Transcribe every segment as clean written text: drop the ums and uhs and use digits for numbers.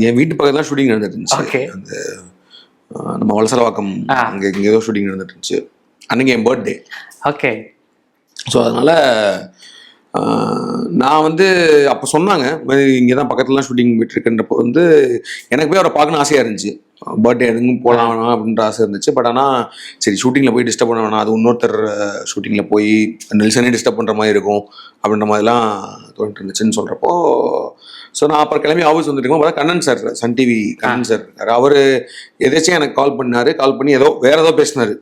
என் வீட்டு பக்கத்துல தான் ஷூட்டிங் நடந்துட்டு இருந்துச்சு. ஓகே. அந்த நம்ம வலசரவாக்கம் அங்கே இங்கே ஏதோ ஷூட்டிங் நடந்துட்டு இருந்துச்சு. அன்னைக்கு என் பர்த்டே. ஓகே. ஸோ அதனால நான் வந்து அப்போ சொன்னாங்க இங்கே தான் பக்கத்துலலாம் ஷூட்டிங் போயிட்டுருக்குன்றப்போ வந்து எனக்கு போய் அவரை பார்க்கணும்னு ஆசையாக இருந்துச்சு. பர்த்டே எதுவும் போகலாம் வேணாம் அப்படின்ற ஆசை இருந்துச்சு. பட் ஆனால் சரி ஷூட்டிங்கில் போய் டிஸ்டர்ப் பண்ண வேணாம், அது இன்னொருத்தர் ஷூட்டிங்கில் போய் நெல்சனே டிஸ்டர்ப் பண்ணுற மாதிரி இருக்கும் அப்படின்ற மாதிரிலாம் தோணிட்டு இருந்துச்சுன்னு சொல்கிறப்போ ஸோ நான் அப்புறம் கிளம்பி ஆஃபீஸ் வந்துட்டு பார்த்தா Kannan sir, Sun TV Kannan sir இருக்கார். அவர் எதாச்சும் எனக்கு கால் பண்ணார். கால் பண்ணி வேற ஏதோ பேசினார்,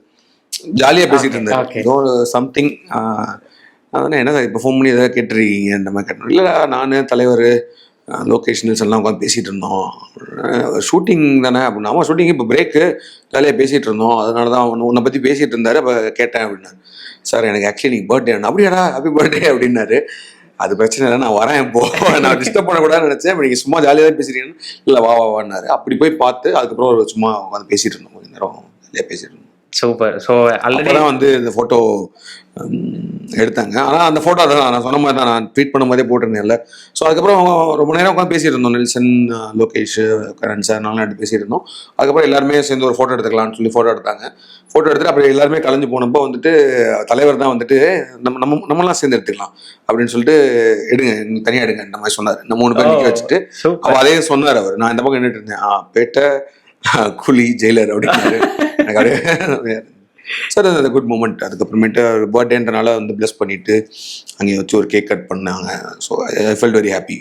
ஜாலியாக பேசிகிட்டு இருந்தார். ஏதோ சம்திங் அதனால் என்ன சார் இப்போ ஃபோன் பண்ணி எதாவது கேட்டுருக்கீங்க இந்த மாதிரி கேட்டோம். இல்லை நான் தலைவர் லொக்கேஷன்ஸ் எல்லாம் உட்காந்து பேசிகிட்டு இருந்தோம். ஷூட்டிங் தானே அப்படின்னா, ஆமாம் ஷூட்டிங் இப்போ பிரேக்கு, ஜாலியாக பேசிகிட்டு இருந்தோம், அதனால தான் உன்னை பற்றி பேசிகிட்டு இருந்தார், அப்போ கேட்டேன் அப்படின்னாரு. சார் எனக்கு ஆக்சுவலி நீங்கள் பர்த்டே அப்படியாடா ஹாப்பி பர்த்டே அப்படின்னாரு. அது பிரச்சனை இல்லை, நான் வரேன் இப்போ, நான் டிஸ்டர்ப் பண்ணக்கூடாதுன்னு நினச்சேன், இப்போ நீங்கள் சும்மா ஜாலியாக தான் பேசுகிறீங்கன்னு. இல்லை வா வான்னாரு. அப்படி போய் பார்த்து அதுக்கப்புறம் ஒரு சும்மா உட்காந்து பேசிகிட்டு இருந்தோம், கொஞ்சம் நேரம் ஜாலியாக பேசிகிட்டு இருந்தோம். சூப்பர். ஸோ ஆல்ரெடி தான் வந்து இந்த ஃபோட்டோ எடுத்தாங்க. ஆனால் அந்த ஃபோட்டோ அதான் நான் சொன்ன மாதிரி தான், நான் ட்வீட் பண்ண மாதிரியே போட்டிருந்தேன்ல. ஸோ அதுக்கப்புறம் ரொம்ப நேரம் உட்காந்து பேசிகிட்டு இருந்தோம். நெல்சன், லோகேஷ், கரண் சார் நானும் எடுத்து பேசிகிட்டு இருந்தோம். அதுக்கப்புறம் எல்லாருமே சேர்ந்து ஒரு ஃபோட்டோ எடுத்துக்கலாம்னு சொல்லி ஃபோட்டோ எடுத்தாங்க. ஃபோட்டோ எடுத்துட்டு அப்புறம் எல்லாருமே கலைஞ்சு போனப்போ வந்துட்டு தலைவர் தான் வந்துட்டு நம்மலாம் சேர்ந்து எடுத்துக்கலாம் அப்படின்னு சொல்லிட்டு எடுங்க தனியாக எடுங்க இந்த மாதிரி சொன்னார். நம்ம 3 பேர் நிற்க வச்சுட்டு அப்போ அதே சொன்னார் அவர். நான் இந்த பக்கம் நின்றுட்டு இருந்தேன், பேட்டை கூலி ஜெயிலர் அப்படின்னாரு. எனக்கு அப்படியே சார் அது குட் மூமெண்ட். அதுக்கப்புறமேட்டு பர்த்டேன்றனால வந்து பிளஸ் பண்ணிட்டு அங்கே வச்சு ஒரு கேக் கட் பண்ணாங்க. So I felt very happy.